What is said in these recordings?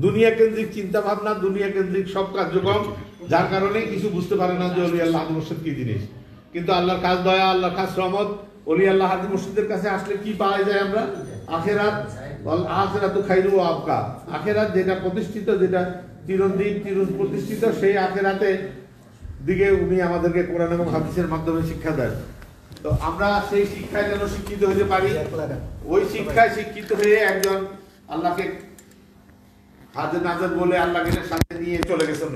দুনিয়া কেন্দ্রিক চিন্তা ভাবনা, দুনিয়া কেন্দ্রিক সব কার্যক্রম, যার কারণে কিছু বুঝতে পারে না যে ওলি আল্লাহ হাদি মুর্শিদ কি জিনিস। কিন্তু আল্লাহর খাস দয়া, আল্লাহর খাস রহমত, ওলি আল্লাহ হাদি মুর্শিদের কাছে আসলে কি পাওয়া যায় আমরা? আখেরাত, আখেরাত খাইরু ওয়া আবকা। আখেরাত যেটা প্রতিষ্ঠিত, যেটা চিরদিন প্রতিষ্ঠিত, সেই আখেরাতে দিকে উনি আমাদেরকে কোরআন এবং হাদিসের মাধ্যমে শিক্ষা দেন। তো আমরা সেই শিক্ষায় যেন শিক্ষিত হতে পারি, ওই শিক্ষায় শিক্ষিত হয়ে একজন আল্লাহকে হাজর নাজর বলে আল্লাহকে সাথে নিয়ে চলে গেছেন।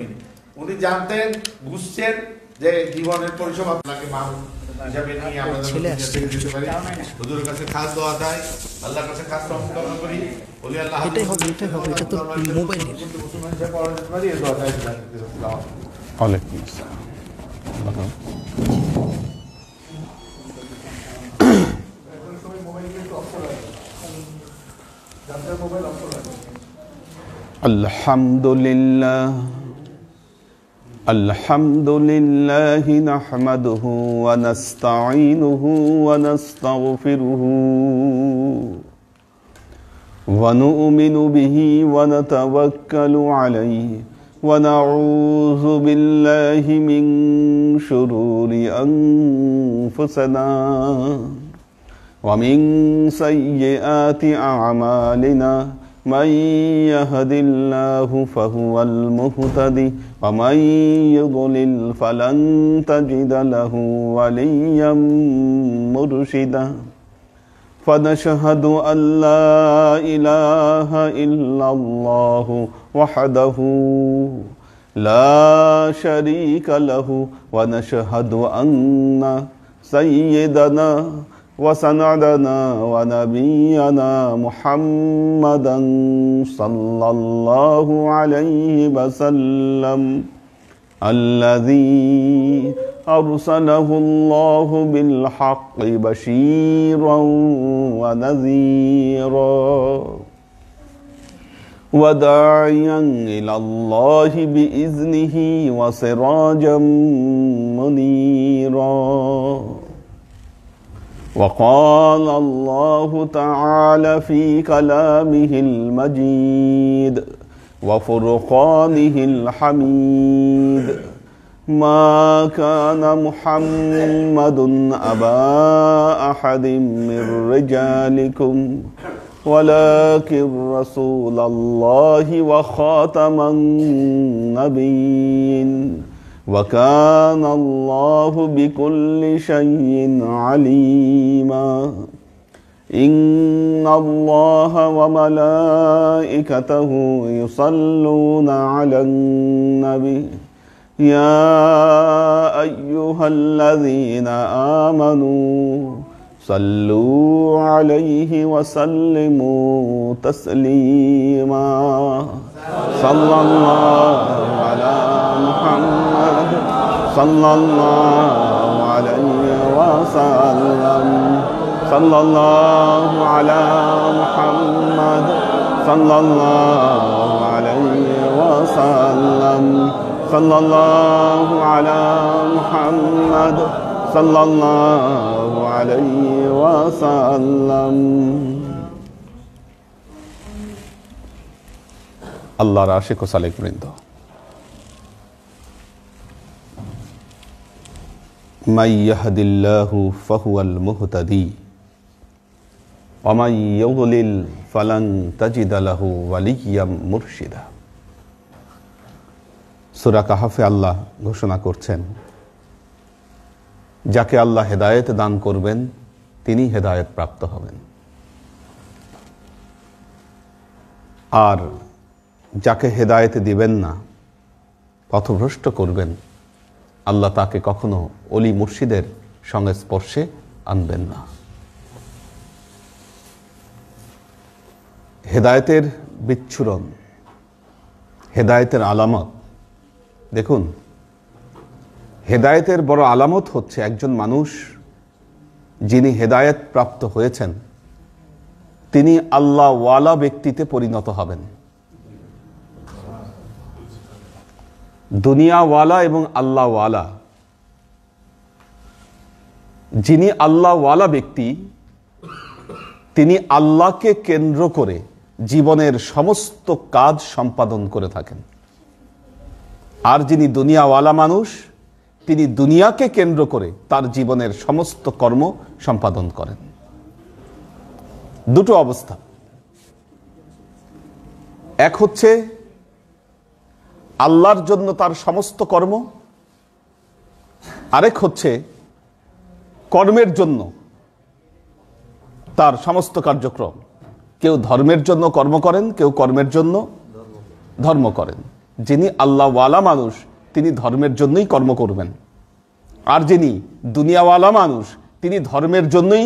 উনি জানতেন, বুঝছেন যে জীবনের পরিসমাপ্তি আল্লাহকে মাহবুব হিসাবে নিয়ে আমরা যেতে পারি। হুজুরের কাছে খাস দোয়া চাই, আল্লাহর কাছে খাস রহমত কামনা করি। ওলি আল্লাহ এটাই হবে, এটা তো মোবাইলের মুসলমান হিসেবে পড়া যেতে পারি। এই দোয়া চাই। ওয়ালাইকুম আসসালাম। আলহামদুলিল্লাহ নাহমাদুহু ওয়া নাস্তাঈনুহু ওয়া নাস্তাগফিরুহু ওয়া নু'মিনু বিহি ওয়া নাতাওয়াক্কালু আলাইহি ওয়া নাউযু বিল্লাহি মিন শুরুরি আনফুসিনা ওয়া মিন সাইয়্যাতি আ'মালিনা من يهد الله فهو المهتدي ومن يضلل فلن تجد له وليا مرشدا فنشهد أن لا إله إلا الله وحده لا شريك له ونشهد أن سيدنا وسندنا ونبينا محمدا صلى الله عليه وسلم الذي أرسله الله بالحق بشيرا ونذيرا وداعيا إلى الله بإذنه وسراجا منيرا وقال الله تعالى في كلامه المجيد وفرقانه الحميد ما كان محمد أبا أحد من رجالكم ولكن رسول الله وخاتم النبيين وكان الله بكل شيء عليما إن الله وملائكته يصلون على النبي يا أيها الذين آمنوا صلوا عليه وسلموا تسليما صلى الله على محمد صلى الله عليه وسلم صلى الله على محمد صلى الله عليه وسلم صلى الله على محمد صلى الله عليه وسلم আল্লাহর আশিক ও সালেক বৃন্দ, মাই ইয়াহদিল্লাহু ফাহুয়াল মুহতাদি ওয়া মান ইউদ্লিল ফালান তাজিদা লাহু ওয়ালিয়্যাম মুরশিদা। সূরা কাহফে আল্লাহ ঘোষণা করছেন, যাকে আল্লাহ হেদায়েত দান করবেন তিনি হেদায়েত প্রাপ্ত হবেন, আর যাকে হেদায়েত দিবেন না, পথভ্রষ্ট করবেন, আল্লাহ তাকে কখনো অলি মুর্শিদের সংস্পর্শে আনবেন না। হেদায়েতের বিচ্ছুরণ, হেদায়েতের আলামত। দেখুন, হেদায়েতের বড় আলামত হচ্ছে একজন মানুষ যিনি হেদায়েত প্রাপ্ত হয়েছেন তিনি আল্লাহ ওয়ালা ব্যক্তিতে পরিণত হবেন। দুনিয়াওয়ালা এবং আল্লাহওয়ালা, যিনি আল্লাহওয়ালা ব্যক্তি তিনি আল্লাহকে কেন্দ্র করে জীবনের সমস্ত কাজ সম্পাদন করে থাকেন। আর যিনি দুনিয়াওয়ালা মানুষ, তিনি দুনিয়াকে কেন্দ্র করে তার জীবনের সমস্ত কর্ম সম্পাদন করেন। দুটো অবস্থা, এক হচ্ছে আল্লাহর জন্য তার সমস্ত কর্ম, আরেক হচ্ছে কর্মের জন্য তার সমস্ত কার্যক্রম। কেউ ধর্মের জন্য কর্ম করেন, কেউ কর্মের জন্য ধর্ম করেন। যিনি আল্লাহওয়ালা মানুষ, তিনি ধর্মের জন্যই কর্ম করবেন। আর যিনি দুনিয়াওয়ালা মানুষ, তিনি ধর্মের জন্যই,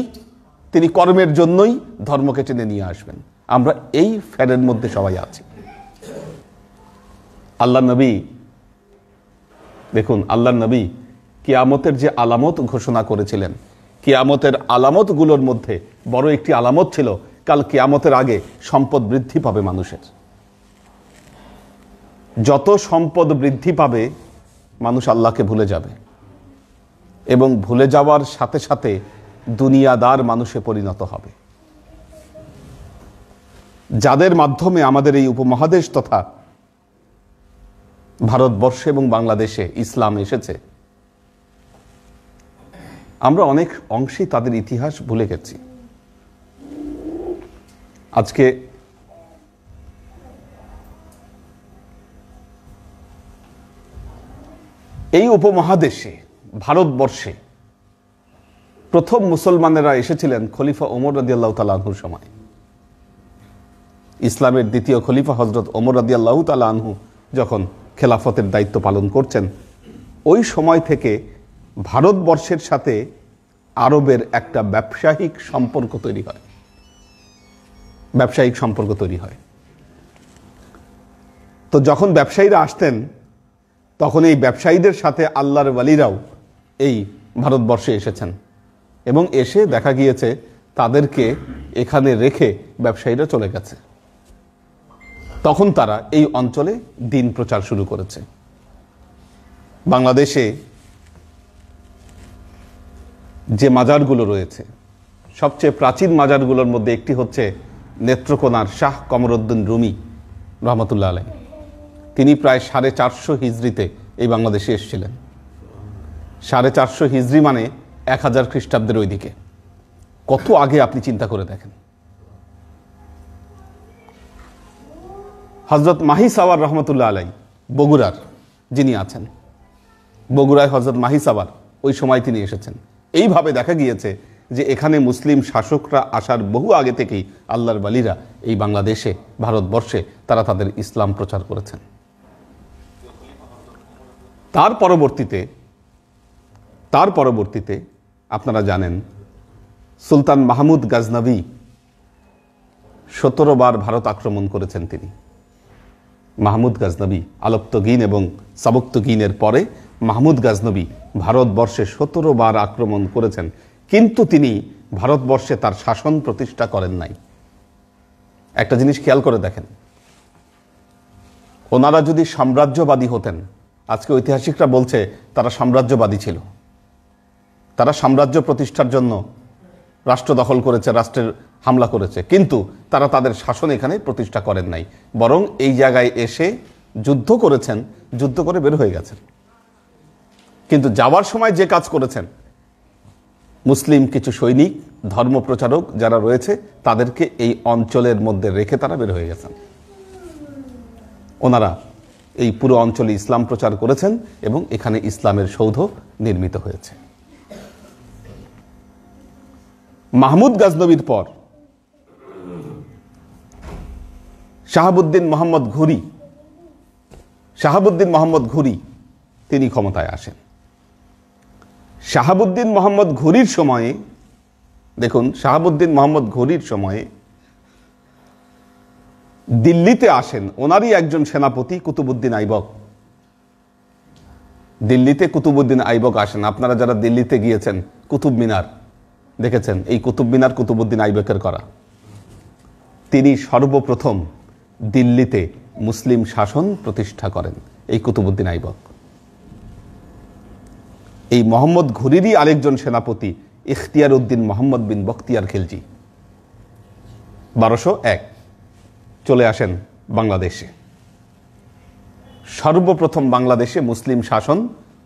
তিনি কর্মের জন্যই ধর্মকে টেনে নিয়ে আসবেন। আমরা এই ফ্যানের মধ্যে সবাই আছি। আল্লাহ নবী, দেখুন, আল্লাহ নবী কিয়ামতের যে আলামত ঘোষণা করেছিলেন, কিয়ামতের আলামতগুলোর মধ্যে বড় একটি আলামত ছিল, কাল কিয়ামতের আগে সম্পদ বৃদ্ধি পাবে মানুষের। যত সম্পদ বৃদ্ধি পাবে, মানুষ আল্লাহকে ভুলে যাবে, এবং ভুলে যাওয়ার সাথে সাথে দুনিয়াদার মানুষে পরিণত হবে। যাদের মাধ্যমে আমাদের এই উপমহাদেশ তথা ভারতবর্ষে এবং বাংলাদেশে ইসলাম এসেছে, আমরা অনেক অংশেই তাদের ইতিহাস ভুলে গেছি। আজকে এই উপমহাদেশে, ভারতবর্ষে প্রথম মুসলমানেরা এসেছিলেন খলিফা ওমর রাদিয়াল্লাহু তাআলা আনহুর সময়। ইসলামের দ্বিতীয় খলিফা হযরত ওমর রাদিয়াল্লাহু তাআলা আনহু যখন খেলাফতের দায়িত্ব পালন করছেন, ওই সময় থেকে ভারতবর্ষের সাথে আরবের একটা ব্যবসায়িক সম্পর্ক তৈরি হয়। ব্যবসায়িক সম্পর্ক তৈরি হয়। তো যখন ব্যবসায়ীরা আসতেন, তখন এই ব্যবসায়ীদের সাথে আল্লাহর ওয়ালিরাও এই ভারতবর্ষে এসেছেন, এবং এসে দেখা গিয়েছে তাদেরকে এখানে রেখে ব্যবসায়ীরা চলে গেছে। তখন তারা এই অঞ্চলে দ্বীন প্রচার শুরু করেছে। বাংলাদেশে যে মাজারগুলো রয়েছে, সবচেয়ে প্রাচীন মাজারগুলোর মধ্যে একটি হচ্ছে নেত্রকোনার শাহ কমরউদ্দিন রুমি রহমতুল্লাহ আলাইহি। তিনি প্রায় 450 হিজরিতে এই বাংলাদেশে এসেছিলেন। 450 হিজরি মানে 1000 খ্রিস্টাব্দের ওইদিকে। কত আগে আপনি চিন্তা করে দেখেন। হযরত মাহি সাওয়ার রহমতুল্লাহ আলাইহি বগুড়ার যিনি আছেন, বগুড়ায় হযরত মাহি সাওয়ার ওই সময় তিনি এসেছেন। এইভাবে দেখা গিয়েছে যে এখানে মুসলিম শাসকরা আসার বহু আগে থেকেই আল্লাহর ওয়ালিরা এই বাংলাদেশে, ভারতবর্ষে তারা তাদের ইসলাম প্রচার করেছেন। তার পরবর্তীতে আপনারা জানেন সুলতান মাহমুদ গাজনভী 17 বার ভারত আক্রমণ করেছেন। তিনি মাহমুদ গাজনভী, আলপ্তগীন এবং সাবক্তগীনের পরে মাহমুদ গাজনভী ভারতবর্ষে 17 বার আক্রমণ করেছেন, কিন্তু তিনি ভারতবর্ষে তার শাসন প্রতিষ্ঠা করেন নাই। একটা জিনিস খেয়াল করে দেখেন, ওনারা যদি সাম্রাজ্যবাদী হতেন, আজকে ঐতিহাসিকরা বলছে তারা সাম্রাজ্যবাদী ছিল। তারা সাম্রাজ্য প্রতিষ্ঠার জন্য রাষ্ট্র দখল করেছে, রাষ্ট্রের হামলা করেছে, কিন্তু তারা তাদের শাসন এখানে প্রতিষ্ঠা করেন নাই। বরং এই জায়গায় এসে যুদ্ধ করেছেন, যুদ্ধ করে বের হয়ে গেছেন। কিন্তু যাওয়ার সময় যে কাজ করেছেন, মুসলিম কিছু সৈনিক, ধর্মপ্রচারক যারা রয়েছে, তাদেরকে এই অঞ্চলের মধ্যে রেখে তারা বের হয়ে গেছেন। ওনারা এই পুরো অঞ্চলে ইসলাম প্রচার করেছেন এবং এখানে ইসলামের সৌধ নির্মিত হয়েছে। মাহমুদ গাজনভীর পর শাহাবুদ্দিন মোহাম্মদ ঘুরি তিনি ক্ষমতায় আসেন। শাহাবুদ্দিন মোহাম্মদ ঘুরির সময়ে, দেখুন, শাহাবুদ্দিন মোহাম্মদ ঘুরির সময়ে দিল্লিতে আসেন ওনারই একজন সেনাপতি কুতুবউদ্দিন আইবক। দিল্লিতে কুতুবউদ্দিন আইবক আসেন। আপনারা যারা দিল্লিতে গিয়েছেন, কুতুব মিনার দেখেছেন, এই কুতুব মিনার কুতুবউদ্দিন আইবকের করা। তিনি সর্বপ্রথম দিল্লিতে মুসলিম শাসন প্রতিষ্ঠা করেন, এই কুতুবউদ্দিন আইবক। এই মোহাম্মদ ঘুরিরই আরেকজন সেনাপতি ইখতিয়ার উদ্দিন মোহাম্মদ বিন বখতিয়ার খিলজি, 1201। চলে আসেন বাংলাদেশে। সর্বপ্রথম বাংলাদেশে মুসলিম শাসন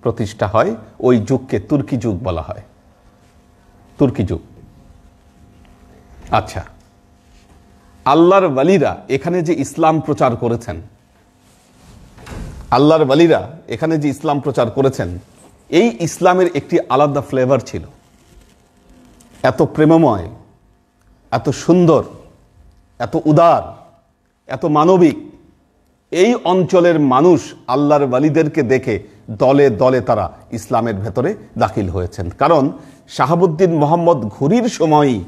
প্রতিষ্ঠা হয়। ওই যুগকে তুর্কি যুগ বলা হয়, তুর্কি যুগ। আচ্ছা, আল্লাহর ওয়ালিরা এখানে যে ইসলাম প্রচার করেছেন, আল্লাহর ওয়ালিরা এখানে যে ইসলাম প্রচার করেছেন, এই ইসলামের একটি আলাদা ফ্লেভার ছিল। এত প্রেমময়, এত সুন্দর, এত উদার, এত মানবিক। এই অঞ্চলের মানুষ আল্লাহর ওয়ালিদেরকে দেখে দলে দলে তারা ইসলামের ভেতরে দাখিল হয়েছেন। কারণ শাহাবুদ্দিন মোহাম্মদ ঘুরির সময়ই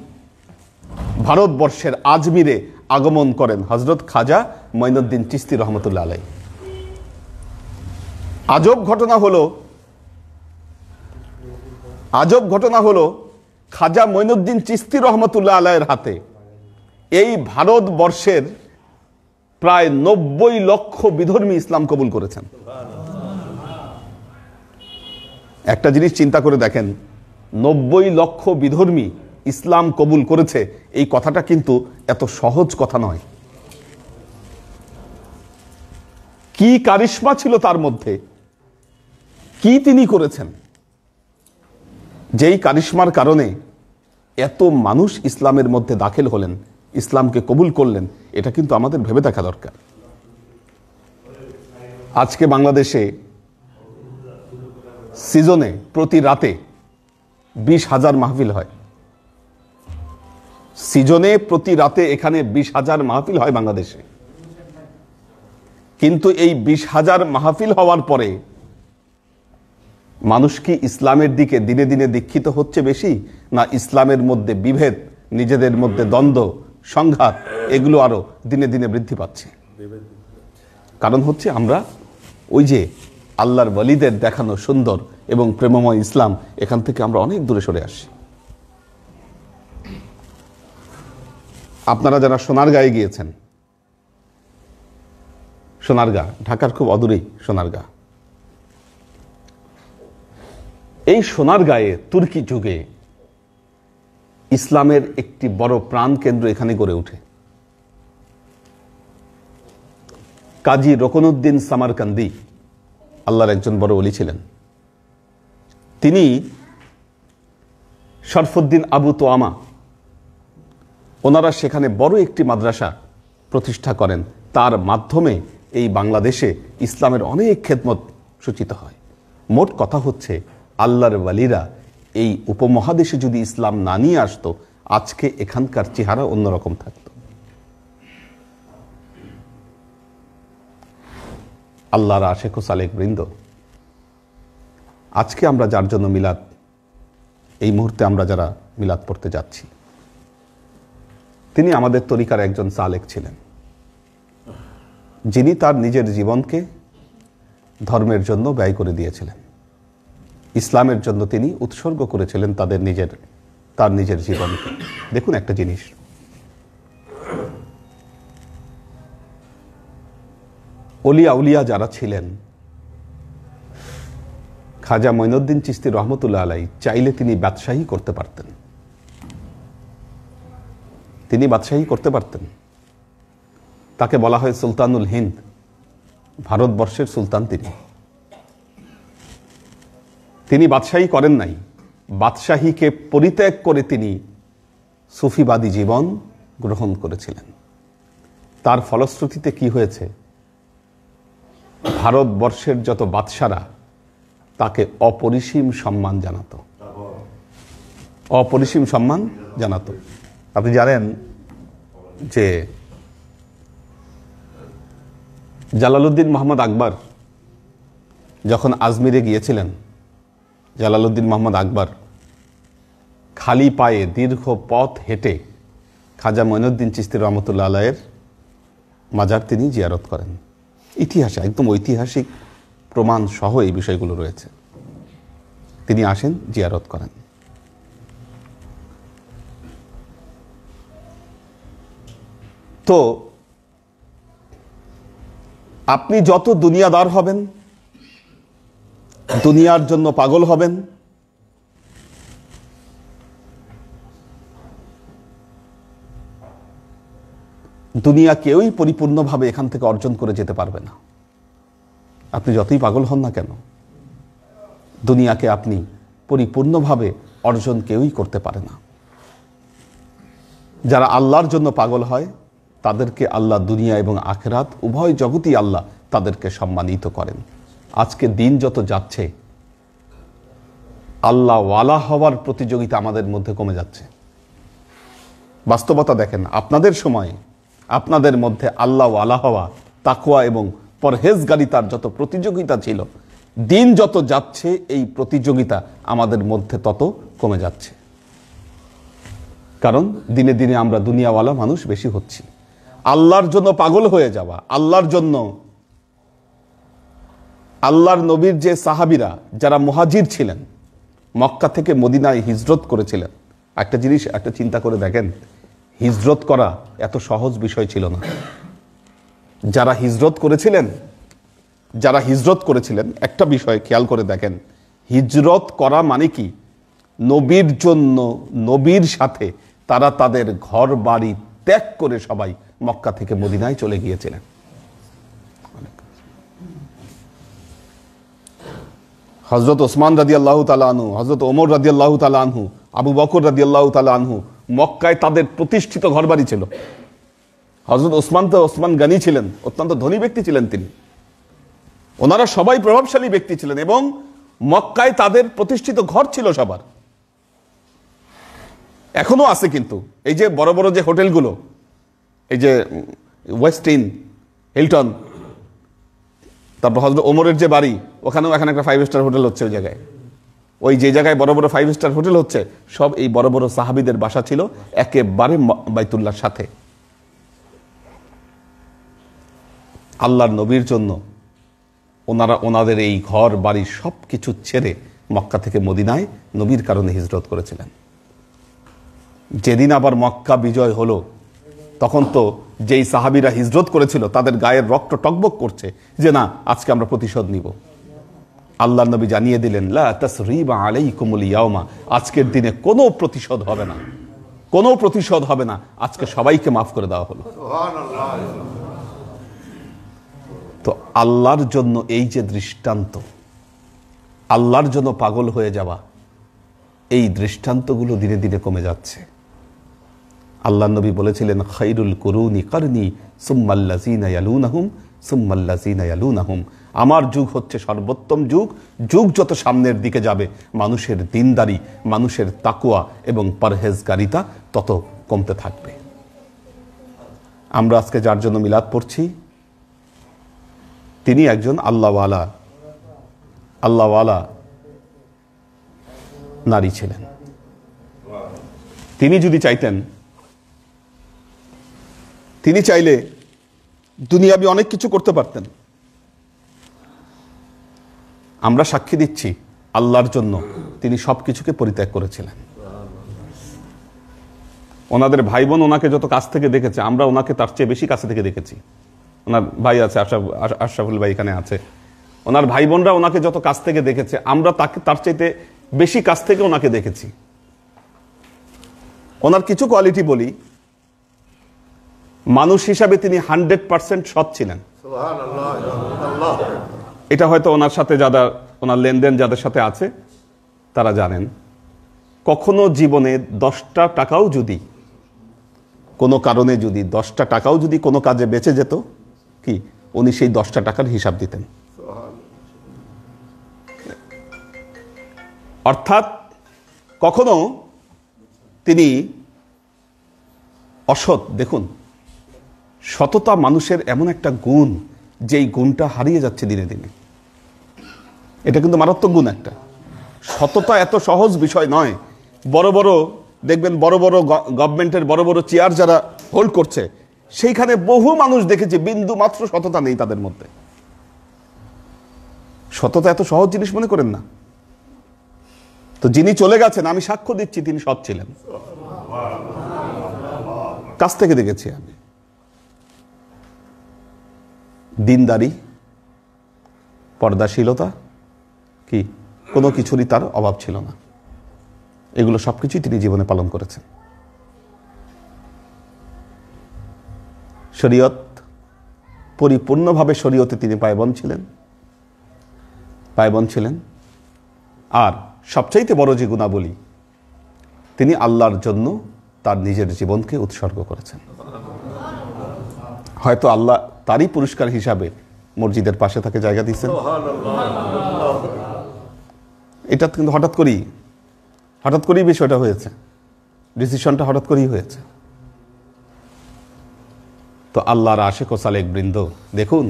ভারতবর্ষের আজমিরে আগমন করেন হজরত খাজা মঈনুদ্দিন চিশতি রহমতুল্লাহ আলাইহি। আজব ঘটনা হলো খাজা মঈনুদ্দিন চিশতি রহমতুল্লাহ আলাইহির হাতে এই ভারতবর্ষের প্রায় 90 লক্ষ বিধর্মী ইসলাম কবুল করেছেন। একটা জিনিস চিন্তা করে দেখেন, 90 লক্ষ বিধর্মী ইসলাম কবুল করেছে, এই কথাটা কিন্তু এত সহজ কথা নয়। কি কারিশমা ছিল তার মধ্যে, কি তিনি করেছেন, যেই কারিশমার কারণে এত মানুষ ইসলামের মধ্যে দাখিল হলেন, ইসলামকে কবুল করলেন। এটা কিন্তু আমাদের ভেবে দেখা দরকার। আজকে বাংলাদেশে সিজনে প্রতি রাতে 20,000 মাহফিল হয়। সিজনে প্রতি রাতে এখানে 20,000 মাহফিল হয় বাংলাদেশে। কিন্তু এই 20,000 মাহফিল হওয়ার পরে মানুষ কি ইসলামের দিকে দিনে দিনে দীক্ষিত হচ্ছে বেশি, না ইসলামের মধ্যে বিভেদ, নিজেদের মধ্যে দ্বন্দ্ব, সংঘাত, এগুলো আরো দিনে দিনে বৃদ্ধি পাচ্ছে? কারণ হচ্ছে আমরা ওই যে আল্লাহর ওয়ালিদের দেখানো সুন্দর এবং প্রেমময় ইসলাম, এখান থেকে আমরা অনেক দূরে সরে আসি। আপনারা যারা সোনারগাঁয়ে গিয়েছেন, সোনারগাঁ ঢাকার খুব অদূরেই সোনারগাঁ, এই সোনারগাঁয়ে তুর্কি যুগে ইসলামের একটি বড় প্রাণ কেন্দ্র এখানে গড়ে ওঠে। কাজী রকনউদ্দিন সামারকান্দি আল্লাহর একজন বড় ওলি ছিলেন। তিনি শরফুদ্দিন আবু তোয়ামা, ওনারা সেখানে বড় একটি মাদ্রাসা প্রতিষ্ঠা করেন। তার মাধ্যমে এই বাংলাদেশে ইসলামের অনেক খেদমত সূচিত হয়। মোট কথা হচ্ছে, আল্লাহর ওয়ালিরা এই উপমহাদেশে যদি ইসলাম না নিয়ে আসতো, আজকে এখানকার চেহারা অন্যরকম থাকত। আল্লাহর আশেক ও সালেক বৃন্দ, আজকে আমরা যার জন্য মিলাদ, এই মুহূর্তে আমরা যারা মিলাদ পড়তে যাচ্ছি, তিনি আমাদের তরিকার একজন সালেক ছিলেন, যিনি তার নিজের জীবনকে ধর্মের জন্য ব্যয় করে দিয়েছিলেন। ইসলামের জন্য তিনি উৎসর্গ করেছিলেন তার নিজের জীবনকে। দেখুন একটা জিনিস, ওলিয়া উলিয়া যারা ছিলেন, খাজা মঈনুদ্দিন চিশতি রহমতুল্লাহ আলাইহি চাইলে তিনি বাদশাহী করতে পারতেন। তিনি বাদশাহী করতে পারতেন। তাকে বলা হয় সুলতানুল হিন্দ, ভারতবর্ষের সুলতান। তিনি বাদশাহী করেন নাই, বাদশাহীকে পরিত্যাগ করে তিনি সুফিবাদী জীবন গ্রহণ করেছিলেন। তার ফলশ্রুতিতে কি হয়েছে, ভারতবর্ষের যত বাদশারা তাকে অপরিসীম সম্মান জানাতো, অপরিসীম সম্মান জানাতো। আপনি জানেন যে জালালউদ্দিন মোহাম্মদ আকবর যখন আজমিরে গিয়েছিলেন, জালালউদ্দিন মোহাম্মদ আকবর খালি পায়ে দীর্ঘ পথ হেঁটে খাজা মঈনুদ্দিন চিশতি রহমতুল্লাহ আলাইহির মাজার তিনি জিয়ারত করেন। ইতিহাসে একদম ঐতিহাসিক প্রমাণ সহ এই বিষয়গুলো রয়েছে। তিনি আসেন, জিয়ারত করেন। তো আপনি যত দুনিয়াদার হবেন, দুনিয়ার জন্য পাগল হবেন, দুনিয়া কেউই পরিপূর্ণভাবে এখান থেকে অর্জন করে যেতে পারবে না। আপনি যতই পাগল হন না কেন, দুনিয়াকে আপনি পরিপূর্ণভাবে অর্জন কেউই করতে পারে না। যারা আল্লাহর জন্য পাগল হয় তাদেরকে আল্লাহ দুনিয়া এবং আখিরাত উভয় জগতেই আল্লাহ তাদেরকে সম্মানিত করেন। আজকে দিন যত যাচ্ছে আল্লাহ ওয়ালা হওয়ার প্রতিযোগিতা আমাদের মধ্যে কমে যাচ্ছে। বাস্তবতা দেখেন, আপনাদের সময়ে আপনাদের মধ্যে আল্লাহ ওয়ালা হওয়া, তাকওয়া এবং পরহেজগারিতার যত প্রতিযোগিতা ছিল, দিন যত যাচ্ছে এই প্রতিযোগিতা আমাদের মধ্যে তত কমে যাচ্ছে। কারণ দিনে দিনে আমরা দুনিয়াওয়ালা মানুষ বেশি হচ্ছি। আল্লাহর জন্য পাগল হয়ে যাওয়া, আল্লাহর জন্য, আল্লাহর নবীর যে সাহাবীরা যারা মুহাজির ছিলেন, মক্কা থেকে মদিনায় হিজরত করেছিলেন, একটা জিনিস একটা চিন্তা করে দেখেন, হিজরত করা এত সহজ বিষয় ছিল না। যারা হিজরত করেছিলেন একটা বিষয় খেয়াল করে দেখেন, হিজরত করা মানে কি, নবীর জন্য, নবীর সাথে তারা তাদের ঘর বাড়ি ত্যাগ করে সবাই মক্কা থেকে মদিনায় চলে গিয়েছিলেন। হযরত ওসমান রাদিয়াল্লাহু তাআলা আনহু, হযরত ওমর রাদিয়াল্লাহু তাআলা আনহু, আবু বকর রাদিয়াল্লাহু তাআলা আনহু মক্কায় তাদের প্রতিষ্ঠিত ঘরবাড়ি ছিল। হযরত ওসমান গনি ছিলেন, অত্যন্ত ধনী ব্যক্তি ছিলেন তিনি, ওনারা সবাই প্রভাবশালী ব্যক্তি ছিলেন এবং মক্কায় তাদের প্রতিষ্ঠিত ঘর ছিল সবার। এখনো আছে কিন্তু এই যে বড় বড় যে হোটেলগুলো, এই যে ওয়েস্টিন, হিলটন, তারপর হযরত ওমরের যে বাড়ি, ওখানেও এখন একটা 5 স্টার হোটেল হচ্ছে ওই জায়গায়। ওই যে জায়গায় বড় বড় 5 স্টার হোটেল হচ্ছে সব এই বড় বড় সাহাবীদের বাসা ছিল একেবারে বাইতুল্লাহর সাথে। আল্লাহর নবীর জন্য ওনারা ওনাদের এই ঘর বাড়ি সব কিছু ছেড়ে মক্কা থেকে মদিনায় নবীর কারণে হিজরত করেছিলেন। যেদিন আবার মক্কা বিজয় হলো তখন তো যেই সাহাবীরা হিজরত করেছিল তাদের গায়ের রক্ত টকবক করছে যে না, আজকে আমরা প্রতিশোধ নিব। আল্লাহর নবী জানিয়ে দিলেন, লা তাসরিবা আলাইকুমুল ইয়াওমা, আজকের দিনে কোনো প্রতিশোধ হবে না, কোনো প্রতিশোধ হবে না, আজকে সবাইকে মাফ করে দেওয়া হলো। তো আল্লাহর জন্য এই যে দৃষ্টান্ত, আল্লাহর জন্য পাগল হয়ে যাওয়া, এই দৃষ্টান্তগুলো দিনে দিনে কমে যাচ্ছে। আল্লাহর নবী বলেছিলেন, খায়রুল কুরুনি কারনি সুম্মাল্লাযিনা ইয়ালুনাহুম সুম্মাল্লাযিনা ইয়ালুনাহুম, আমার যুগ হচ্ছে সর্বোত্তম যুগ। যুগ যত সামনের দিকে যাবে মানুষের দিনদারি, মানুষের তাকওয়া এবং পরহেজগারিতা তত কমতে থাকবে। আমরা আজকে যার জন্য মিলাদ পড়ছি তিনি একজন আল্লাহওয়ালা নারী ছিলেন। তিনি যদি চাইতেন, তিনি চাইলে দুনিয়াবি অনেক কিছু করতে পারতেন। আমরা সাক্ষী দিচ্ছি আল্লাহর জন্য তিনি সবকিছুকে পরিত্যাগ করেছিলেন। ওনাদের ভাই বোন ওনাকে যত কাছ থেকে দেখেছে, আমরা ওনাকে তার চেয়ে বেশি কাছে থেকে দেখেছি। ওনার ভাই আছে, আশরাফুল ভাই এখানে আছে, ওনার ভাই বোনরা ওনাকে যত কাছ থেকে দেখেছে, আমরা তাকে তার চাইতে বেশি কাছ থেকে ওনাকে দেখেছি। ওনার কিছু কোয়ালিটি বলি, মানুষ হিসাবে তিনি 100% সৎ ছিলেন। এটা হয়তো ওনার সাথে যারা, ওনার লেনদেন যাদের সাথে আছে তারা জানেন। কখনো জীবনে 10টা টাকাও যদি কোনো কারণে, যদি 10টা টাকাও যদি কোনো কাজে বেঁচে যেত, কি উনি সেই 10টা টাকার হিসাব দিতেন। অর্থাৎ কখনো তিনি অসৎ, দেখুন সততা মানুষের এমন একটা গুণ, যেই গুণটা হারিয়ে যাচ্ছে দিনে দিনে। এটা কিন্তু মারাত্মক গুণ একটা। সততা এত সহজ বিষয় নয়। বড় বড় দেখবেন, বড় বড় গভর্নমেন্টের বড় বড় চেয়ার যারা হোল্ড করছে, সেইখানে বহু মানুষ দেখেছে বিন্দু মাত্র সততা নেই তাদের মধ্যে। সততা এত সহজ জিনিস মনে করেন না। তো যিনি চলে গেছেন, আমি সাক্ষ্য দিচ্ছি তিনি সৎ ছিলেন, কাছ থেকে দেখেছি আমি। দিনদারি, পর্দাশীলতা, কি কোনো কিছুরই তার অভাব ছিল না। এগুলো সবকিছুই তিনি জীবনে পালন করেছেন। শরীয়ত, পরিপূর্ণভাবে শরীয়তে তিনি পায়বন ছিলেন। আর সবচাইতে বড় যে গুণাবলী, তিনি আল্লাহর জন্য তার নিজের জীবনকে উৎসর্গ করেছেন। হয়তো আল্লাহ তারই পুরস্কার হিসাবে মসজিদের পাশে তাকে জায়গা দিয়েছেন। এটা কিন্তু হঠাৎ করেই বিষয়টা হয়েছে, ডিসিশনটা হঠাৎ করেই হয়েছে। তো আল্লাহর আশিক ও সালেক বৃন্দ, দেখুন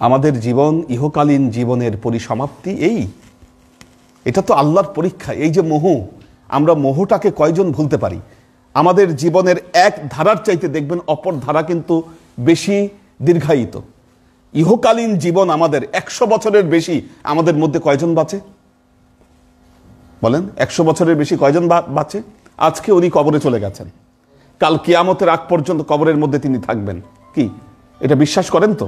আমাদের জীবন, ইহকালীন জীবনের পরিসমাপ্তি এটা তো আল্লাহর পরীক্ষা। এই যে মোহ, আমরা মোহটাকে কয়জন ভুলতে পারি? আমাদের জীবনের এক ধারার চাইতে দেখবেন অপর ধারা কিন্তু বেশি দীর্ঘায়িত। ইহকালীন জীবন আমাদের 100 বছরের বেশি, আমাদের মধ্যে কয়জন বাঁচে বলেন? 100 বছরের বেশি কয়জন বাঁচে? আজকে উনি কবরে চলে গেছেন, কাল কিয়ামতের আগ পর্যন্ত কবরের মধ্যে তিনি থাকবেন। কি এটা বিশ্বাস করেন? তো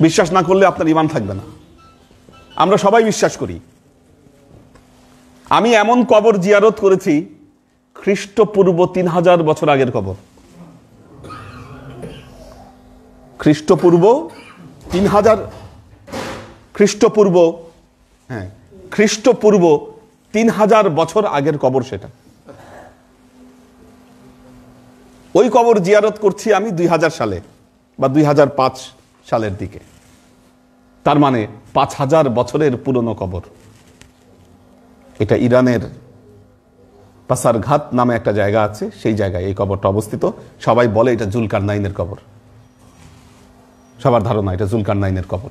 বিশ্বাস না করলে আপনার ঈমান থাকবে না। আমরা সবাই বিশ্বাস করি। আমি এমন কবর জিয়ারত করেছি খ্রিস্টপূর্ব 3000 বছর আগের কবর। খ্রিস্টপূর্ব 3000 বছর আগের কবর সেটা। ওই কবর জিয়ারত করছি আমি 2000 সালে বা 2005 সালের দিকে। তার মানে 5000 বছরের পুরনো কবর। এটা ইরানের পাসারঘাত নামে একটা জায়গা আছে, সেই জায়গায় এই কবরটা অবস্থিত। সবাই বলে এটা জুলকারনাইনের কবর, সবার ধারণা এটা জুলকারনাইনের কবর।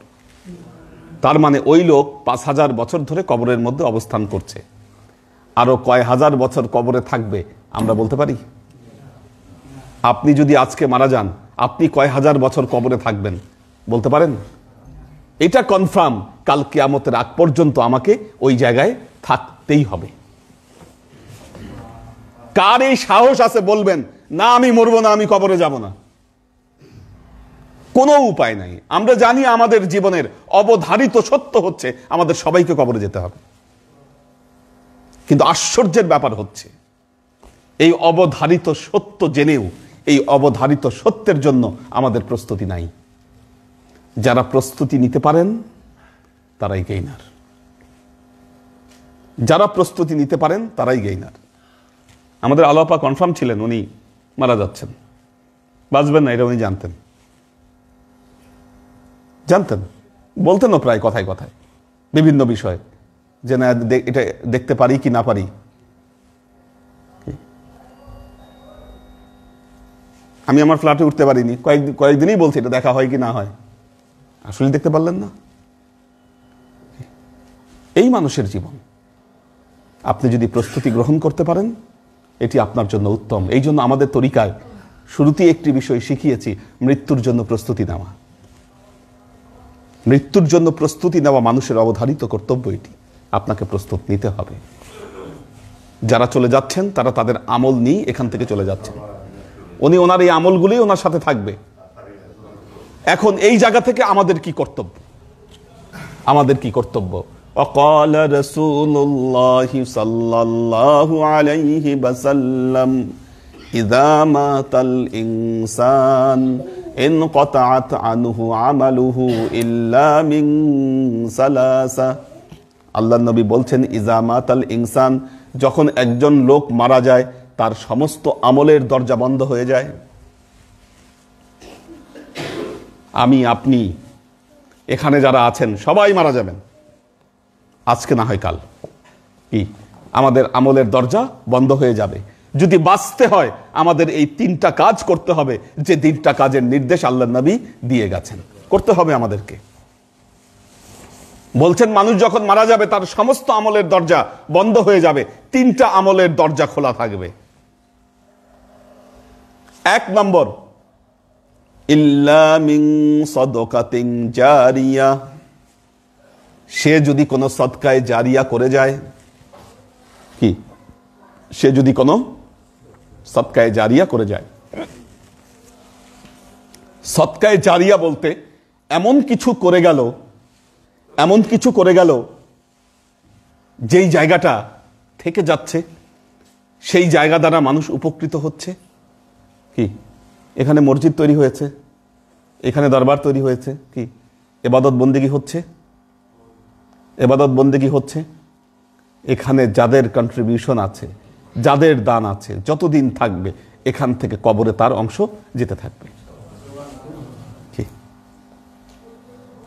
তার মানে ওই লোক 5000 বছর ধরে কবরের মধ্যে অবস্থান করছে। আরো কয় হাজার বছর কবরে থাকবে আমরা বলতে পারি? আপনি যদি আজকে মারা যান, আপনি কয় হাজার বছর কবরে থাকবেন বলতে পারেন? এটা কনফার্ম, কাল কিয়ামতের আগ পর্যন্ত আমাকে ওই জায়গায় থাকতেই হবে। কার এই সাহস আছে বলবেন না আমি মরবো না, আমি কবরে যাব না? কোনো উপায় নাই। আমরা জানি আমাদের জীবনের অবধারিত সত্য হচ্ছে আমাদের সবাইকে কবরে যেতে হবে। কিন্তু আশ্চর্যের ব্যাপার হচ্ছে, এই অবধারিত সত্য জেনেও এই অবধারিত সত্যের জন্য আমাদের প্রস্তুতি নাই। যারা প্রস্তুতি নিতে পারেন তারাই গেইনার, যারা প্রস্তুতি নিতে পারেন তারাই গেইনার। আমাদের আলোপা কনফার্ম ছিলেন উনি মারা যাচ্ছেন, বাঁচবেন না, এটা উনি জানতেন, বলতেনও প্রায় কথায় কথায় বিভিন্ন বিষয়ে, যে না এটা দেখতে পারি কি না পারি। আমি আমার ফ্ল্যাটে উঠতে পারিনি, কয়েকদিনই বলছি এটা দেখা হয় কি না হয়, আসলে দেখতে পারলেন না। এই মানুষের জীবন। আপনি যদি প্রস্তুতি গ্রহণ করতে পারেন এটি আপনার জন্য উত্তম। এই জন্য আমাদের তরিকায় শুরুতেই একটি বিষয় শিখিয়েছি, মৃত্যুর জন্য প্রস্তুতি নেওয়া। মৃত্যুর জন্য প্রস্তুতি নেওয়া মানুষের অবধারিত কর্তব্য। এটি আপনাকে প্রস্তুত নিতে হবে। যারা চলে যাচ্ছেন তারা তাদের আমল নিয়ে এখান থেকে চলে যাচ্ছেন। উনি ওনার এই আমলগুলি ওনার সাথে থাকবে। এখন এই জায়গা থেকে আমাদের কি কর্তব্য? وقال رسول الله صلى الله عليه وسلم إذا مات الإنسان انقطعت عنه عمله إلا من ثلاثة। আল্লাহর নবী বলছেন ইজা মাতাল ইনসান, যখন একজন লোক মারা যায় তার সমস্ত আমলের দরজা বন্ধ হয়ে যায়। আমি, আপনি, এখানে যারা আছেন সবাই মারা যাবেন, আজকে না হয় কাল। কি আমাদের আমলের দরজা বন্ধ হয়ে যাবে। যদি বাঁচতে হয় আমাদের এই 3টা কাজ করতে হবে, যে 3টা কাজের নির্দেশ আল্লাহর নবী দিয়ে গেছেন, করতে হবে আমাদেরকে। বলছেন মানুষ যখন মারা যাবে তার সমস্ত আমলের দরজা বন্ধ হয়ে যাবে, 3টা আমলের দরজা খোলা থাকবে। 1 নম্বর, ইল্লা মিন সাদাকাতিন জারিয়া, সে যদি কোনো সদকায়ে জারিয়া করে যায়। কি সে যদি কোনো সদকায়ে জারিয়া করে যায়? সদকায়ে জারিয়া বলতে এমন কিছু করে গেল যেই জায়গাটা থেকে যাচ্ছে, সেই জায়গা দ্বারা মানুষ উপকৃত হচ্ছে। কি এখানে মসজিদ তৈরি হয়েছে, এখানে দরবার তৈরি হয়েছে, কি ইবাদত বন্দেগী হচ্ছে, ইবাদত বন্দেগী হচ্ছে। এখানে যাদের কন্ট্রিবিউশন আছে, যাদের দান আছে, যতদিন থাকবে এখান থেকে কবরে তার অংশ যেতে থাকবে। কি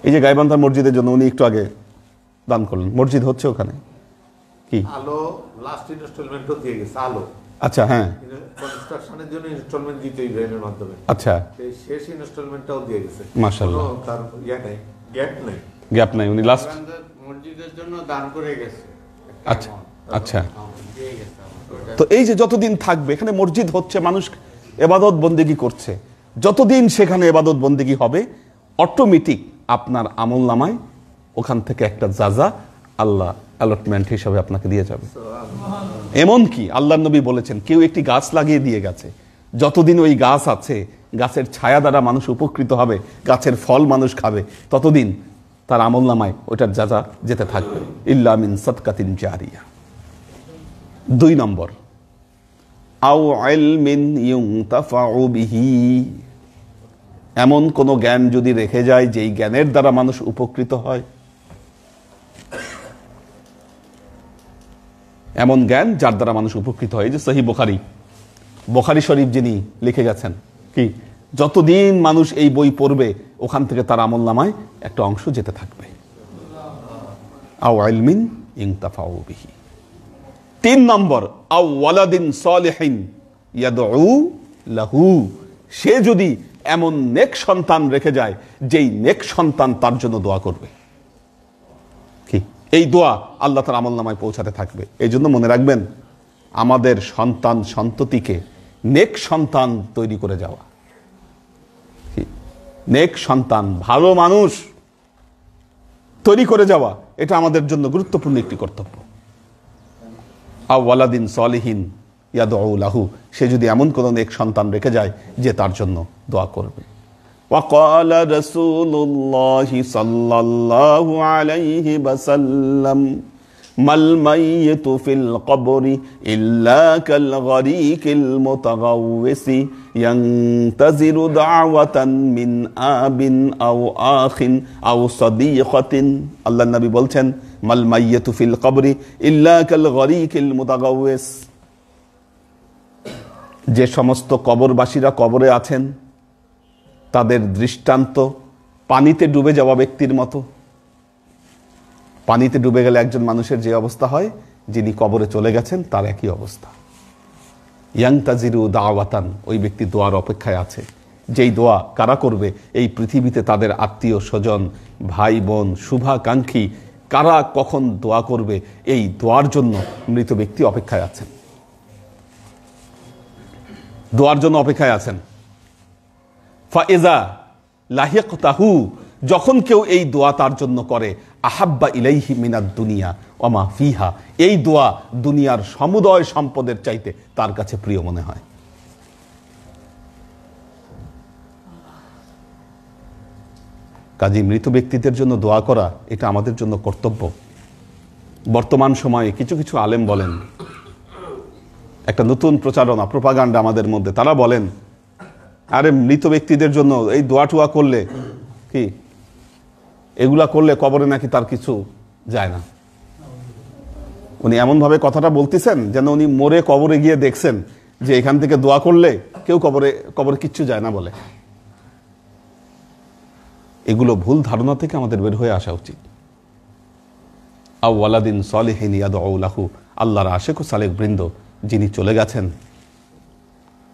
এই যে গাইবান্ধা মসজিদের জন্য উনি একটু আগে দান করলেন, মসজিদ হচ্ছে ওখানে। কি আলো লাস্ট ইনস্টলমেন্টও দিয়ে গেছে আলো। আচ্ছা, হ্যাঁ, কনস্ট্রাকশনের জন্য ইনস্টলমেন্ট দিতেই এর মাধ্যমে। আচ্ছা, এই শেষ ইনস্টলমেন্টটাও দিয়ে গেছে মাশাআল্লাহ। কোনো তার নাই, গ্যাপ নাই। গ্যাপ নাই, উনি লাস্ট। মসজিদের জন্য দান করে গেছে। আচ্ছা, আচ্ছা। দিয়ে গেছে। তো এই যে যতদিন থাকবে এখানে মসজিদ হচ্ছে, মানুষ এবাদত বন্দেগী করছে, যতদিন সেখানে এবাদত বন্দেগী হবে অটোমেটিক আপনার আমল নামায় ওখান থেকে একটা যাজা আল্লাহ অ্যালটমেন্ট হিসাবে আপনাকে দিয়ে যাবে। এমন কি আল্লাহর নবী বলেছেন, কেউ একটি গাছ লাগিয়ে দিয়ে গেছে, যতদিন ওই গাছ আছে গাছের ছায়া দ্বারা মানুষ উপকৃত হবে, গাছের ফল মানুষ খাবে, ততদিন তার আমল নামায় ওইটার যাজা যেতে থাকবে। ইল্লা মিন সাদকাতিন জারিয়া। 2 নম্বর, আও ইলমিন ইউনতাফাউ বিহি, এমন কোন জ্ঞান যদি রেখে যায় যেই জ্ঞানের দ্বারা মানুষ উপকৃত হয়, এমন জ্ঞান যার দ্বারা মানুষ উপকৃত হয়। যে সহিহ বুখারী শরীফ যিনি লিখে গেছেন, কি যতদিন মানুষ এই বই পড়বে ওখান থেকে তার আমল নামায় একটা অংশ যেতে থাকবে। আও ইলমিন ইউনতাফাউ বিহি। 3 নম্বর, আও ওয়ালাদিন সালিহিন ইয়াদউ লাহু, সে যদি এমন নেক সন্তান রেখে যায় যেই নেক সন্তান তার জন্য দোয়া করবে। কি এই দোয়া আল্লাহ তার আমল নামায় পৌঁছাতে থাকবে। এই জন্য মনে রাখবেন, আমাদের সন্তান সন্ততিকে নেক সন্তান তৈরি করে যাওয়া, নেক সন্তান, ভালো মানুষ তৈরি করে যাওয়া, এটা আমাদের জন্য গুরুত্বপূর্ণ একটি কর্তব্য। আও ওয়ালাদিন সালিহিন ইয়াদউ লাহু, সে যদি এমন কোন নেক সন্তান রেখে যায় যে তার জন্য দোয়া করবে। وقال رسول الله صلى الله عليه وسلم ما الميت في القبر إلا كالغريق المتغوث ينتظر دعوة من آب أو آخ أو صديقة। আল্লাহর নবী বলছেন, মাল মাইয়িতু ফিল কবরি ইল্লা কাল গরীকিল মুতাগাওয়িস, যে সমস্ত কবরবাসীরা কবরে আছেন তাদের দৃষ্টান্ত পানিতে ডুবে যাওয়া ব্যক্তির মতো। পানিতে ডুবে গেলে একজন মানুষের যে অবস্থা হয়, যিনি কবরে চলে গেছেন তার একই অবস্থা। ইয়ান্তাজিরু দাওয়াতান, ওই ব্যক্তি দোয়ার অপেক্ষায় আছে। যেই দোয়া কারা করবে, এই পৃথিবীতে তাদের আত্মীয় স্বজন, ভাই বোন, শুভাকাঙ্ক্ষী কারা কখন দোয়া করবে, এই দোয়ার জন্য মৃত ব্যক্তি অপেক্ষায় আছেন, দোয়ার জন্য অপেক্ষায় আছেন। ফাইজা লাহিকতাহু, যখন কেউ এই দোয়া তার জন্য করে, আহাব্বা ইলাইহি মিনাদ দুনিয়া ওয়া মা ফিহা, এই দোয়া দুনিয়ার সমুদয় সম্পদের চাইতে তার কাছে প্রিয় মনে হয়। কাজী মৃত ব্যক্তিদের জন্য দোয়া করা এটা আমাদের জন্য কর্তব্য। বর্তমান সময়ে কিছু কিছু আলেম বলেন, একটা নতুন প্রচারণা, প্রোপাগান্ডা আমাদের মধ্যে, তারা বলেন, আরে মৃত ব্যক্তিদের জন্য এই দোয়া টোয়া করলে, কি এগুলা করলে কবরে নাকি তার কিছু যায় না। উনি এমনভাবে কথাটা বলতেছেন যেন উনি মরে কবরে গিয়ে দেখছেন যে এখান থেকে দোয়া করলে কেউ কবরে কিচ্ছু যায় না বলে। এগুলো ভুল ধারণা থেকে আমাদের বের হয়ে আসা উচিত। আও ওয়ালাদিন সালিহিন ইয়াদউ লাহু, আল্লাহর আশিক ও সালেক বৃন্দ যিনি চলে গেছেন,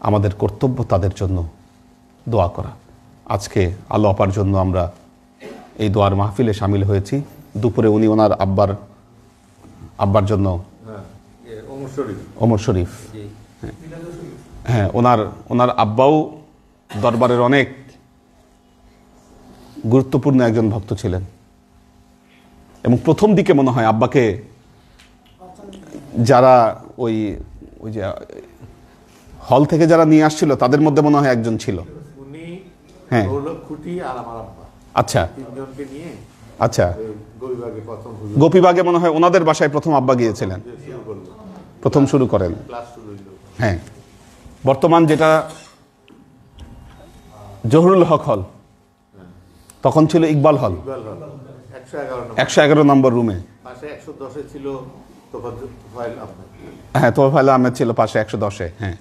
আমাদের কর্তব্য তাদের জন্য দোয়া করা। আজকে আল্লাহ আপার জন্য আমরা এই দোয়ার মাহফিলে শামিল হয়েছি। দুপুরে উনি ওনার আব্বার জন্য ওমর শরীফ, হ্যাঁ, ওনার আব্বাও দরবারের অনেক গুরুত্বপূর্ণ একজন ভক্ত ছিলেন, এবং প্রথম দিকে মনে হয় আব্বাকে যারা ওই যে হল থেকে যারা নিয়ে আসছিল তাদের মধ্যে মনে হয় একজন ছিল। হ্যাঁ, আচ্ছা আচ্ছা, গোপীবাগে মনে হয় ওনাদের বাসায় প্রথম আব্বা গিয়েছিলেন, প্রথম শুরু করেন। হ্যাঁ, বর্তমান যেটা জহুরুল হক হল, তখন ছিল ইকবাল হল, 111 নম্বর রুমে। পাশে 110-এ ছিল তোফায়েল আহমেদ। হ্যাঁ, তোফায়েল আহমেদ ছিল পাশে 110-এ। হ্যাঁ,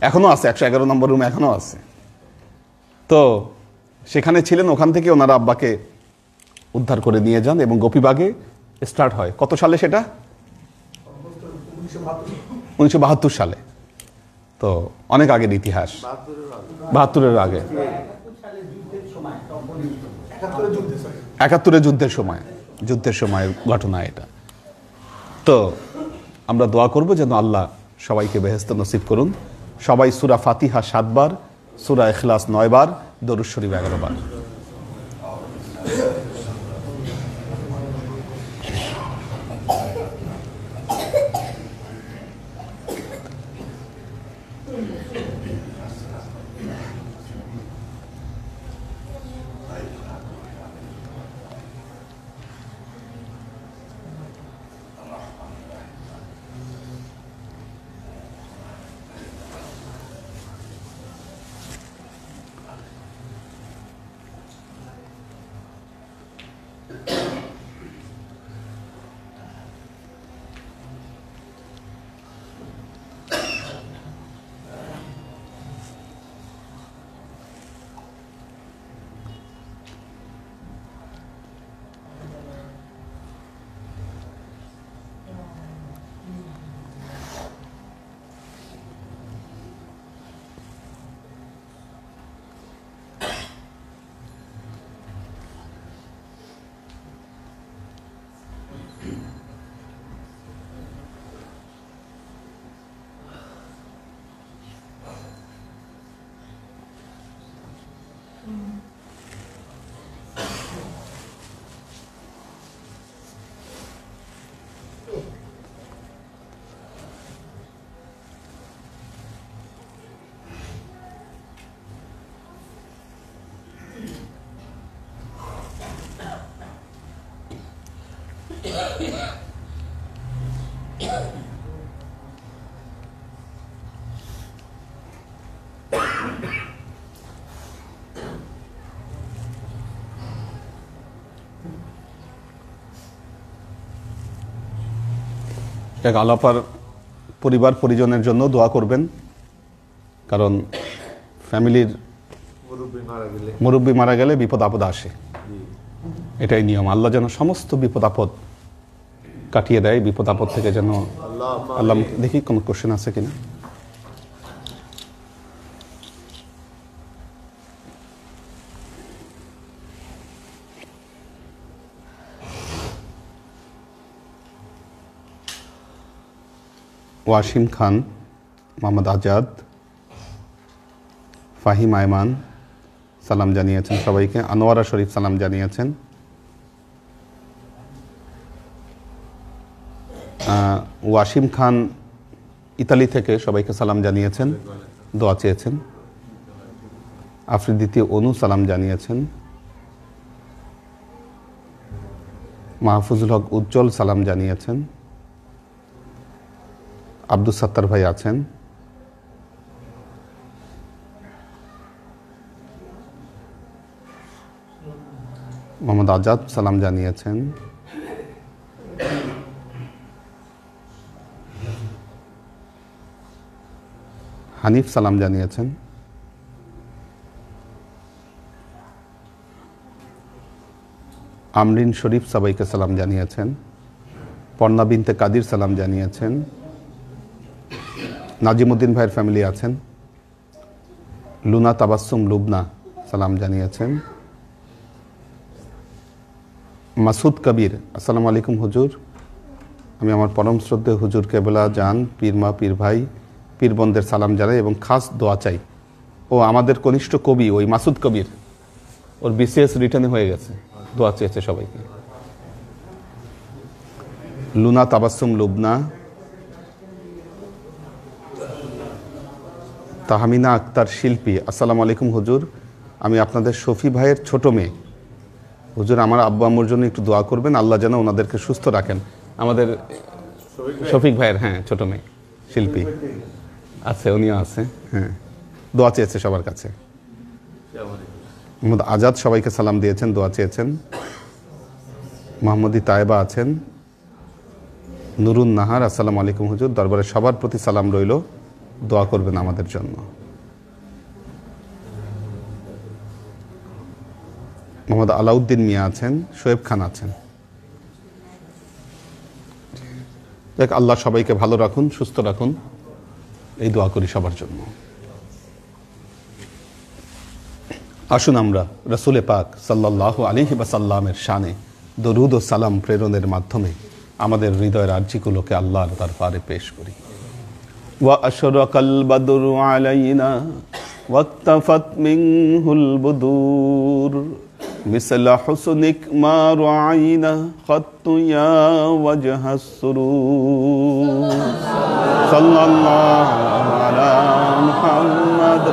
এখনো আছে, 111 নম্বর রুমে এখনো আছে। তো সেখানে ছিলেন, ওখান থেকে ওনারা আব্বাকে উদ্ধার করে নিয়ে যান এবং গোপীবাগে স্টার্ট হয়। কত সালে সেটা? 1972 সালে। তো অনেক আগের ইতিহাস, 72-এর আগে, 71-এর যুদ্ধের সময় ঘটনা এটা। তো আমরা দোয়া করব যেন আল্লাহ সবাইকে বেহেশত নসিব করুন। সবাই সূরা ফাতিহা 7 বার, সূরা ইখলাস 9 বার, দরুদ শরীফ 11 বার। আলাপার পরিবার পরিজনের জন্য দোয়া করবেন, কারণ ফ্যামিলির মুরব্বী মারা গেলে বিপদ আপদ আসে, এটাই নিয়ম। আল্লাহ যেন সমস্ত বিপদ আপদ কাটিয়ে দেয়, বিপদ আপদ থেকে যেন আল্লাহ। দেখি কোনো কোশ্চেন আছে কিনা। ওয়াসিম খান, মোহাম্মদ আজাদ, ফাহিম আয়মান সালাম জানিয়েছেন সবাইকে। আনোয়ারা শরীফ সালাম জানিয়েছেন। ওয়াসিম খান ইতালি থেকে সবাইকে সালাম জানিয়েছেন, দোয়া চেয়েছেন। আফ্রিদিতি অনু সালাম জানিয়েছেন। মাহফুজুল হক উজ্জ্বল সালাম জানিয়েছেন। আব্দুল সাত্তার ভাই আছেন। মোহাম্মদ আজাদ সালাম জানিয়েছেন। হানিফ সালাম জানিয়েছেন। আমরিন শরীফ সবাইকে সালাম জানিয়েছেন। পর্ণা বিনতে কাদির সালাম জানিয়েছেন। নাজিমুদ্দিন ভাইয়ের ফ্যামিলি আছেন। লুনা তাবাসসুম লুবনা সালাম জানিয়েছেন। মাসুদ কবির, আসসালামু আলাইকুম হুজুর, আমি আমার পরম শ্রদ্ধেয় হুজুর কেবলা জান, পীর মা, পীর ভাই, পীর বোনদের সালাম জানাই এবং খাস দোয়া চাই। ও আমাদের কনিষ্ঠ কবি ওই মাসুদ কবির, ওর বিসিএস রিটার্নে হয়ে গেছে, দোয়া চেয়েছে সবাইকে। লুনা তাবাসসুম লুবনা। তাহমিনা আক্তার শিল্পী, আসসালামু আলাইকুম হুজুর, আমি আপনাদের শফি ভাইয়ের ছোট মেয়ে। হুজুর আমার আব্বু আম্মুর জন্য একটু দোয়া করবেন, আল্লাহ যেন ওনাদেরকে সুস্থ রাখেন। আমাদের শফিক ভাইয়ের, হ্যাঁ, ছোট মেয়ে শিল্পী। আছে, উনিও আছে। হ্যাঁ, দোয়া চেয়েছে সবার কাছে। মোহাম্মদ আজাদ সবাইকে সালাম দিয়েছেন, দোয়া চেয়েছেন। মোহাম্মদী তায়েবা আছেন। নুরুন নাহার, আসসালামু আলাইকুম হুজুর, দরবারে সবার প্রতি সালাম রইল, দোয়া করবেন আমাদের জন্য। মোহাম্মদ আলাউদ্দিন মিয়া আছেন, শোয়েব খান আছেন। দেখ, আল্লাহ সবাইকে ভালো রাখুন, সুস্থ রাখুন, এই দোয়া করি সবার জন্য। আসুন আমরা রাসূলে পাক সাল্লাল্লাহু আলাইহি ওয়াসাল্লামের শানে দরুদ ও সালাম প্রেরণের মাধ্যমে আমাদের হৃদয়ের আরজিগুলোকে আল্লাহর দরবারে পেশ করি। ওয়া আশরাকাল বাদরু আলাইনা ওয়াক্তাফাত মিনহুল বুদুর মিসলা হুসনিক মা রাআইনা খাত্তু ইয়া ওয়াজহাস সুরুর সাল্লাল্লাহু আলা মুহাম্মদ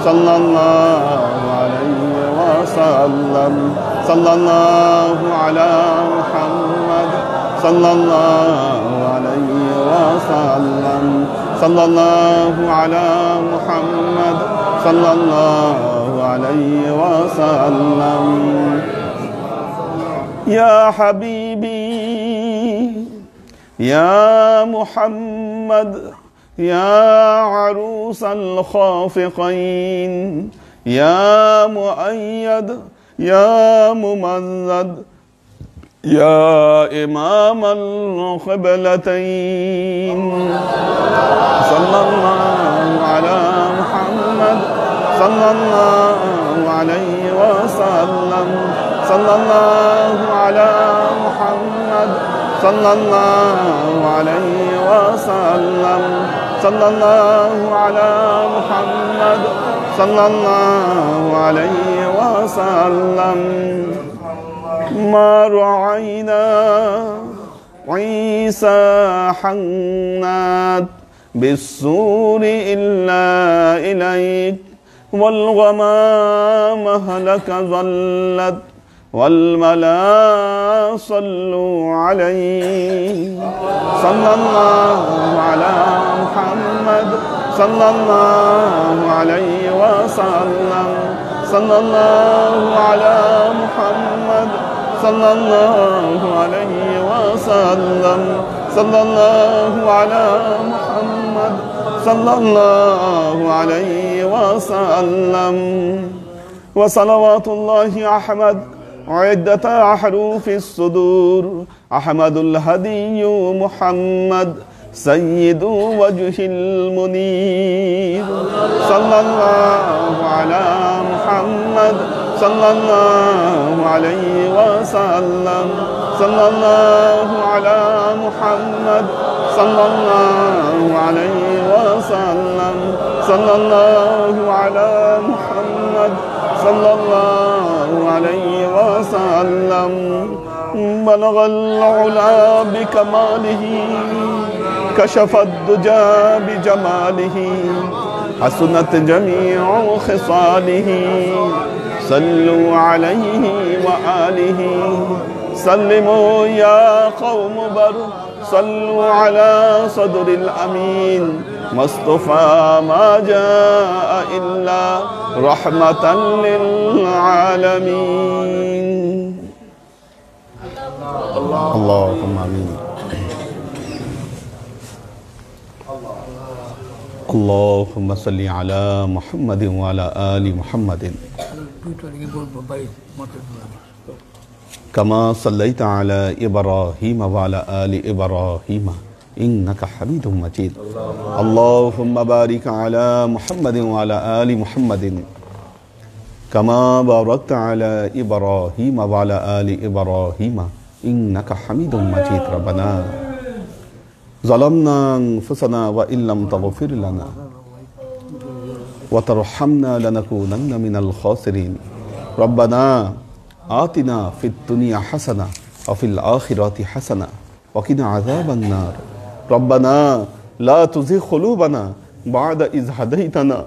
সাল্লাল্লাহু আলাইহি ওয়াসাল্লাম সাল্লাল্লাহু আলা মুহাম্মদ সাল্লাল্লাহু আলাইহি ওয়াসাল্লাম সাল্লাল্লাহু আলা মুহাম্মদ সাল্লাল্লাহু আলাইহি ওয়াসাল্লাম। ইয়া হাবিবি ইয়া মুহাম্মদ ইয়া আরুসাল খাফিকাইন ইয়া মুআইয়াদ ইয়া মুমাজ্জাদ ইয়া ইমামাল কিবলাতাইন সাল্লাল্লাহু আলা মুহাম্মদ সাল্লাল্লাহু আলাইহি ওয়াসাল্লাম সাল্লাল্লাহু আলা মুহাম্মদ সাল্লাল্লাহু আলাইহি ওয়াসাল্লাম সাল্লাল্লাহু আলা মুহাম্মদ সাল্লাল্লাহু আলাইহি ওয়াসাল্লাম। মা রাআইনা ঈসা হান্নাত বিসসুরি ইল্লা ইলাইক ওয়াল গমামা হালাকা যাল্লাত ওয়াল মালা সাল্লু আলাইহি সাল্লাল্লাহু আলা মুহাম্মদ সাল্লাল্লাহু আলাইহি ওয়াসাল্লাম সাল্লাল্লাহু আলা মুহাম্মদ সাল্লাল্লাহু আলাইহি ওয়াসাল্লাম সাল্লাল্লাহু আলা মুহাম্মদ সাল্লাল্লাহু আলাইহি ওয়াসাল্লাম। ওয়া সালাওয়াতুল্লাহি আহমদ عدة أحرف الصدور أحمد الهدي محمد سيد وجه المنير صلى الله على محمد صلى الله عليه وسلم صلى الله على محمد صلى الله عليه وسلم صلى الله على محمد صلى الله عليه وسلم بلغ العلا بكماله كشف الدجى بجماله حسنت جميع خصاله صلوا عليه وآله سلموا يا قوم بر صلوا على صدر الأمين مصطفى ما جاء إلا رحمة للعالمين اللهم آمين اللهم صل على محمد وعلى آل محمد كما صليت على إبراهيم وعلى آل إبراهيم إنك حميد مجيد اللهم بارك على محمد وعلى آل محمد كما باركت على إبراهيم وعلى آل إبراهيم إنك حميد مجيد ربنا ظلمنا أنفسنا وإن لم تغفر لنا وترحمنا لنكونن من الخاسرين ربنا آتنا في الدنيا حسنة وفي الآخرة حسنة وقنا عذاب النار ربنا لا تزغ قلوبنا بعد إذ هديتنا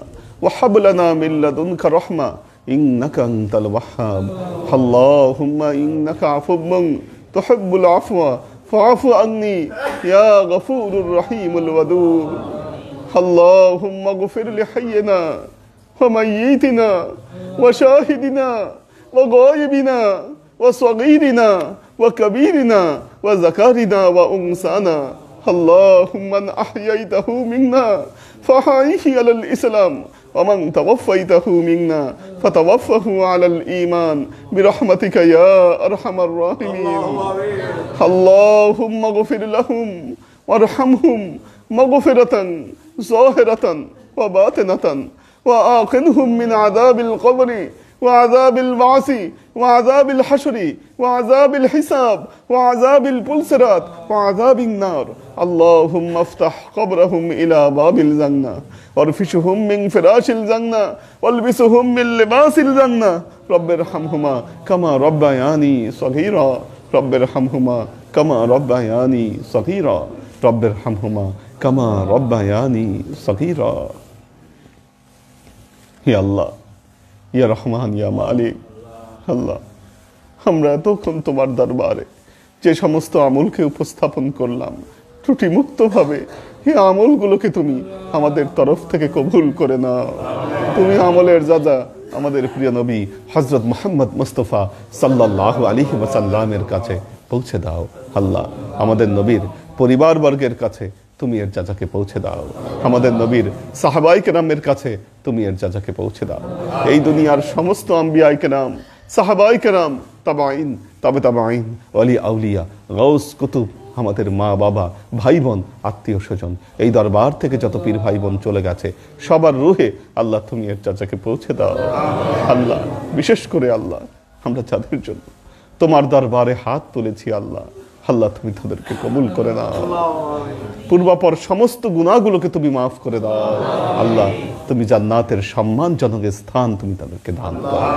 وهب لنا من لدنك رحمة إنك أنت الوهاب اللهم إنك عفو تحب العفو فاعف عني يا غفور الرحيم الودود اللهم اغفر لحينا وميتنا وشاهدنا وغائبنا وصغيرنا وكبيرنا وذكرنا وأنثانا اللهم من أحييته منا فأحيه على الإسلام ومن توفيته منا فتوفه على الإيمان برحمتك يا أرحم الراحمين اللهم اغفر لهم وارحمهم مغفرة ظاهرة وباطنة وآقنهم من عذاب القبر وعذاب البعث وعذاب الحشر وعذاب الحساب وعذاب البلسرات وعذاب النار اللهم افتح قبرهم إلى باب الجنة وارفشهم من فراش الجنة والبسهم من لباس الجنة رب ارحمهما كما ربياني صغيرا رب ارحمهما كما ربياني صغيرا رب ارحمهما كما ربياني صغيرا يا الله ইয়া রহমান ইয়া মালিক আল্লাহ, আমরা এতক্ষণ তোমার দরবারে যে সমস্ত আমলকে উপস্থাপন করলাম ত্রুটিমুক্তভাবে, এই আমলগুলোকে তুমি আমাদের তরফ থেকে কবুল করে নাও। তুমি আমলের যাজা আমাদের প্রিয় নবী হযরত মুহাম্মদ মুস্তাফা সাল্লাল্লাহু আলাইহি ওয়াসাল্লামের কাছে পৌঁছে দাও। আল্লাহ, আমাদের নবীর পরিবারবর্গের কাছে তুমি এর যাজাকে পৌঁছে দাও। আমাদের নবীর সাহাবায়ে কেরামের কাছে তুমি এর যাজাকে পৌঁছে দাও। এই দুনিয়ার সমস্ত আম্বিয়ায়ে কেরাম, সাহাবায়ে কেরাম, তাবাঈন, তাবে তাবাঈন, ওলি আউলিয়া, গাউস, কুতুব, আমাদের মা বাবা, ভাই বোন, আত্মীয় স্বজন, এই দরবার থেকে যত পীর ভাই বোন চলে গেছে সবার রুহে আল্লাহ তুমি এর যাজাকে পৌঁছে দাও। আল্লাহ, বিশেষ করে আল্লাহ আমরা যাদের জন্য তোমার দরবারে হাত তুলেছি আল্লাহ, আল্লাহ তুমি তাদেরকে কবুল করে দাও। পূর্বাপর সমস্ত গুনাহগুলোকে তুমি মাফ করে দাও। আল্লাহ, তুমি জান্নাতের সম্মানজনক স্থান তুমি তাদেরকে দান করো।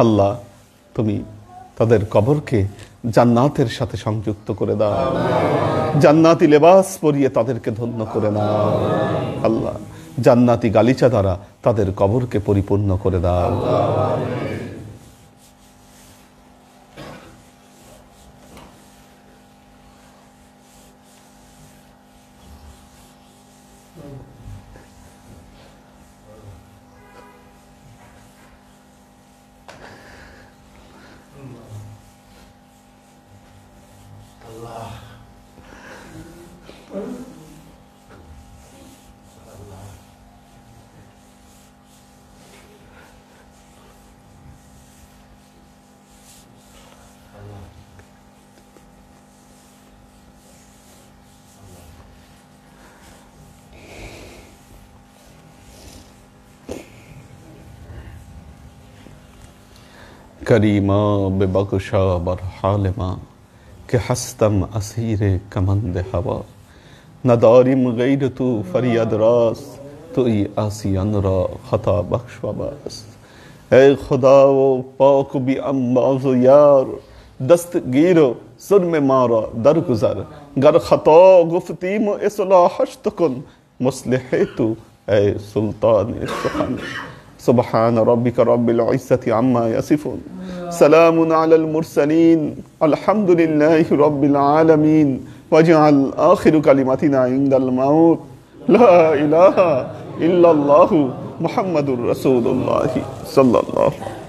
আল্লাহ, তুমি তাদের কবরকে জান্নাতের সাথে সংযুক্ত করে দাও। জান্নাতি লেবাস পরিয়ে তাদেরকে ধন্য করে নাও। আল্লাহ, জান্নাতি গালিচা দ্বারা তাদের কবরকে পরিপূর্ণ করে দাও। करीमा बेबगशा बरहालमा के हस्तम असीरे कमंद हवा नदारिम गैर तू फरियाद रास तो ई आसियन रा खता बख्शवाबास ए खुदा वो पाक भी अम्बाज़ यार दस्तगीरो जुर्म मारा दरगुजर गर खता गुफ्तीम इस्लाहश्त कुन मुस्लिह तू ए सुल्तान सुखन سبحان ربك رب العزة عما يصفون سلام على المرسلين الحمد لله رب العالمين واجعل آخر كلمتنا عند الموت لا إله إلا الله محمد رسول الله صلى الله عليه وسلم.